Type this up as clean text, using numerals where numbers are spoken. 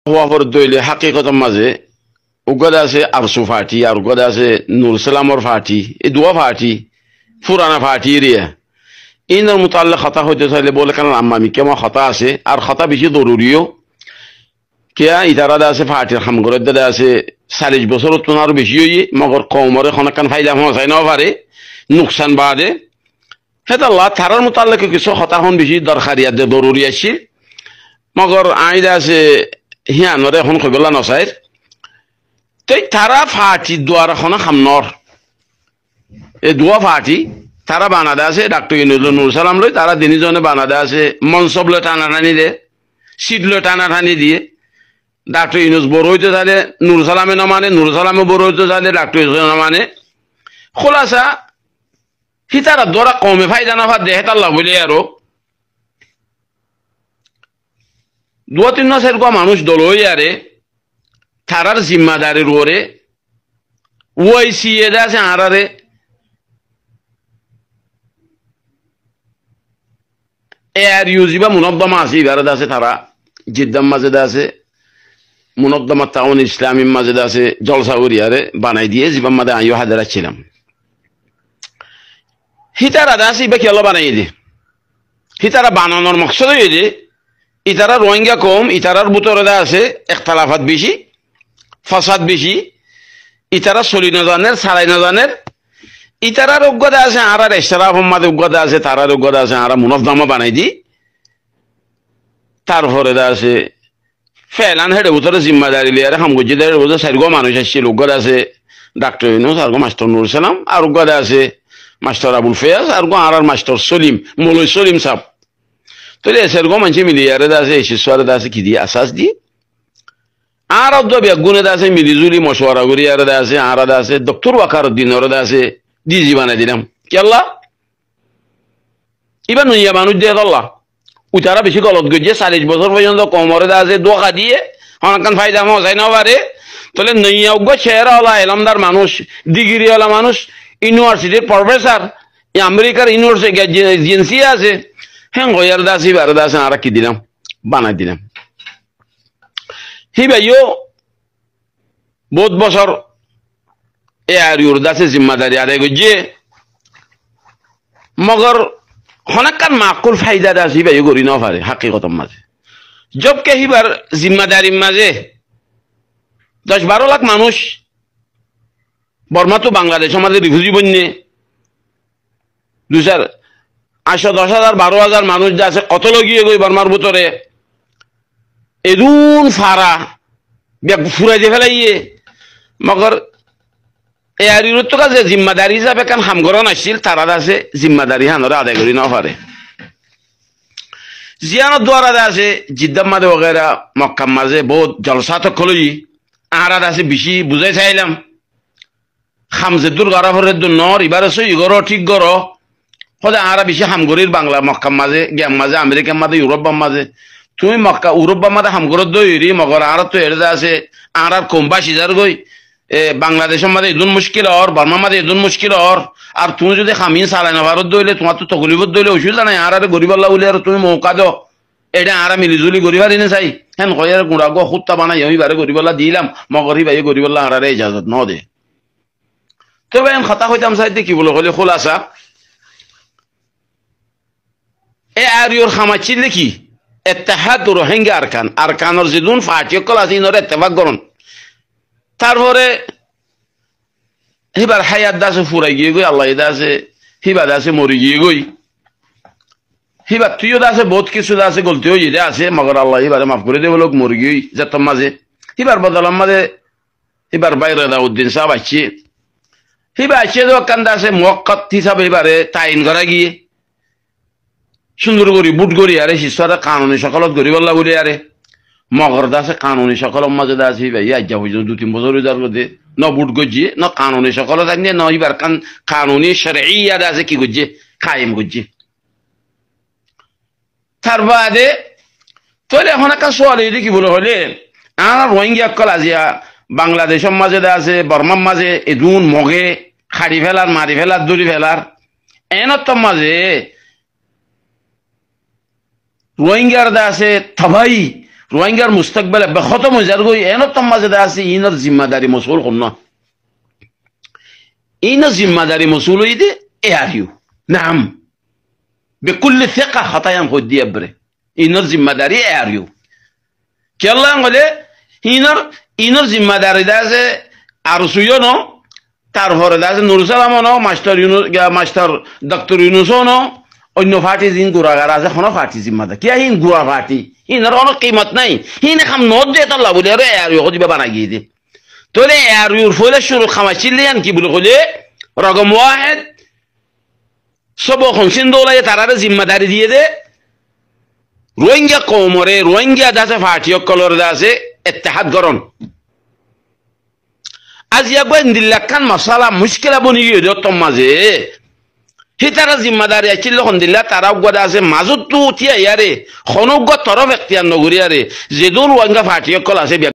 হওয়ার দইলে হাকিকতের মাঝে উগদ আছে আরসু ফাটি আর উগদ আছে নুর সালামর ফাটি এই দুয়া ফাটি পুরানা ফাটি রিয়া ইনর মুতাল্লা খাতা হইতে চাইলে বলে কারণ আম্মামি কেমন খাতা আছে আর খাতা বেশি জরুরিও কিয়া ইতারা আছে ফাটির হামগরের দাদা আছে 40 বছর তো আরো বেশি হইয়ে মগর কমরে খনকান ফাইদা হসাই না পারে নুকসান বাদে হেতা আল্লাহ তারার মুতাল্লাকে কিছু খাতা হন বেশি দরকারিয়া দে জরুরি আছে মগর আইদা আছে হিয়ানরে এখন কইবলা নসাইর তই তারা ফাটি দুয়ার এখন খামনর এই দুয়া ফাটি তারা বানাদা আছে ডাক্তার নুর সালাম লই তারা দিনজনে বানাদা আছে মনসব লো টানাটানি দে সিট লো টানাটানি দিয়ে ডাক্তার ইউনুস বড় হইতে চাইলে নুর সালামে না মানে নুর সালামে বড় হইতে চাইলে ডাক্তার ইউনুস না মানে খোলাসা হিতারা দরা কমে ফায়দা না ফাদ দেহে তাল্লা বলে আরো দুয়া তিন মাসের গো মানুষ দল হই আরে তারার জিম্মাদারির ওরে ওয়াইসি এদা আছে আরারে এয়ার ইউজিবা মুনদ্দমা আছে ইবারে আছে তারা জিদ্দাম মাঝে আছে মুনদ্দমা তাউন ইসলামী মাঝে আছে জলসা উরিয়ারে বানাই দিয়ে জিবাম মাঝে আইও হাজারা ছিলাম হিতারা আছে ইবা খেলো বানাই দিয়ে হিতারা বানানোর মকসদ হয়ে যে ইতারা রোহিঙ্গা কম ইতারার ভিতরে আছে একতলাফাত বেশি ফাসাদ বেশি ইতারা চলি না জানের সারাই না জানের ইতারার অজ্ঞতা আছে আর এশরাফ মাঝে অজ্ঞতা আছে তারার অজ্ঞতা আছে আর মুনদ্দমা বানাই দি তারপরে আছে ফেলান হেডে ভিতরে জিম্মাদারি লিয়ারে হামগুজিদের ভিতরে চারিগো মানুষ আসছিল অজ্ঞতা আছে ডাক্তার ইউনুস আর মাস্টার নুর সালাম আর অজ্ঞতা আছে মাস্টার আবুল ফেয়াজ আর মাস্টার সলিম মৌলই সলিম সাহ তো এসের গো মানুষ মিলিয়ারে আছে এসিসরে আছে কি দিয়ে আশ্বাস দিয়ে আর বেগুনে আছে মিলিজুলি মশওয়ারা করিয়ারে আছে আর আছে ডক্টর ওয়াকার দিনরে আছে ডিজি বানাই দিলাম কেল্লা এবার নইয়া মানুষ দিয়ে আল্লাহ উতারা বেশি গলত গিয়ে 40 বছর পর্যন্ত কমরে আছে দোকা দিয়ে অনেকক্ষণ ফায়দা মজাই না পারে তাহলে নইয়া উগ্র চেহারাওয়ালা এলামদার মানুষ ডিগ্রিওয়ালা মানুষ ইউনিভার্সিটির প্রফেসর আমেরিকার ইউনিভার্সিটি এজেন্সি আছে হ্যাঁ গয়ার দাসি বারে দাস আর কি দিলাম বানাই দিলাম হি ভাইও বহুত বছর এ আর ইউর দাসে জিম্মাদারি আদায় করছে মগর হনাকান মাকুল ফায়দা দাসি ভাইও করি না পারে হাকিকতর মাঝে জবকে হিবার জিম্মাদারির মাঝে 10-12 লাখ মানুষ বর্মা তো বাংলাদেশ আমাদের রিফিউজি বন্যে 10,000 12,000 মানুষ যা আছে কত লগিয়ে গই বর্মার ভিতরে এদুন ফারা ফুরাই দিয়ে ফেলাইয়ে মগর এর তো কাজে জিম্মাদারি হিসাবে কান হামগরণ আসছিল তারা আছে জিম্মাদারি হানরে আদায় করি না পারে জিয়ানত দ্বারা আছে জিদ্দাম মাঝে ওগেরা মক্কাম মাঝে বহুত জলসা তো খলই আর আছে বেশি বুঝাই চাইলাম খামজেদুর গরাফরের নর এবার আছে ইগর ঠিক গর হলে আর বেশি হামগরির বাংলা মক্কাম মাঝে গ্যাম মাঝে আমেরিকার মাঝে ইউরোপ মাঝে তুমি মক্কা ইউরোপ মাঝে হামগরত দইরি মগর আর তো এর আছে আর কম 22,000 গই বাংলাদেশের মাঝে ইদুন মুশকিল হর বর্মার মাঝে ইদুন মুশকিল হর আর তুমি যদি খামিন চালাই না ভারত দইলে তোমার তো তকলিফত দইলে অসুবিধা নাই আর গরিব আল্লাহ বলে আর তুমি মৌকা দাও এটা আর মিলিজুলি গরিব আর চাই হ্যাঁ কয়ার গুড়া গো খুত্তা বানাই আমি বারে গরিব আল্লাহ দিলাম মগরি ভাই গরিব আল্লাহ আর ইজাজত ন দে তো ভাই আমি কথা কইতাম চাইতে কি বলে হলে খোলাসা এ আর ইউর খামাচ্ছিল কি এত্তেহাদ রোহিঙ্গা আরকানর জিদুন ফাটিয়কল আছে ইনরে এত্তেফাক করুন তারপরে হিবার হায়াত দাসে ফুরাই গিয়ে গই আল্লাহ দাসে হিবা দাসে মরি গিয়ে গই হিবার তুইও দাসে বহুত কিছু দাসে গলতি হয়ে যেতে আছে মগর আল্লাহ হিবারে মাফ করে দেব লোক মরি গই যেতাম মাঝে হিবার বদলাম মাঝে হিবার বাইরে দাউদ্দিন সাহেব আসছে হিবা আসছে কান দাসে মক্কাত হিসাবে হিবারে তাইন করা গিয়ে সুন্দর করি বুট করি আরে শিষ্যরা কানুনি সকালত গরিব আল্লাহ বলি আরে মগর দাসে কানুনি সকালের মাঝে দাসি ভাই আজ্ঞা হয়েছে 2-3 বছর যার মধ্যে ন বুট গজিয়ে ন কানুনি সকালত আনিয়ে ন এবার কানুনি শরঈয়া দাসে কি গজিয়ে কায়েম গজিয়ে তার বাদে তাহলে এখন একটা সোয়াল এই কি বলে হলে আর রোহিঙ্গা কল আজিয়া বাংলাদেশের মাঝে আছে বর্মার মাঝে এদুন মগে খাড়ি ফেলার মারি ফেলার দড়ি ফেলার এনতম মাঝে রোহিঙ্গার আছে থাবাই রোহিঙ্গার মুস্তাকবেল বে খতম হয়ে যার গই এন তোম মাঝে আছে ইনর জিম্মাদারি মসউল করন ইনর জিম্মাদারি মসউল হইদে এ আর ইউ নাম بكل ثقة خطايا خدي أبري إنر زمداري أريو كلا نقوله إنر زمداري دازه أرسويونو تارفور دازه نورسلامونو ماستر دكتور يونسونو أنو فاتي زين غورا غرازه خنا فاتي زمدار كيا هين غورا فاتي إنر أنا قيمة ناي هين خم نود ده الله بوده رو أريو خدي ببنا جيدي توله أريو فوله شروع خمسيليان كي بقوله رقم واحد সব খনসিন দৌলায় তারারে জিম্মাদারি দিয়ে দে রোহিঙ্গা কওমরে রোহিঙ্গা দাসে ফাটিয় কলর দাসে ইত্তেহাদ গরন আজ ইয়াগো দিল্লাকান মাসালা মুশকিলা বনি গিয়ে তো মাঝে হি তারা জিম্মাদারি আছিল হন্দিল্লা তারা গদা আছে মাজুত তু উঠিয়া ইয়ারে খনক তরফ এখতিয়ার নগরিয়ারে যেদুর রোহিঙ্গা ফাটিয় কল আছে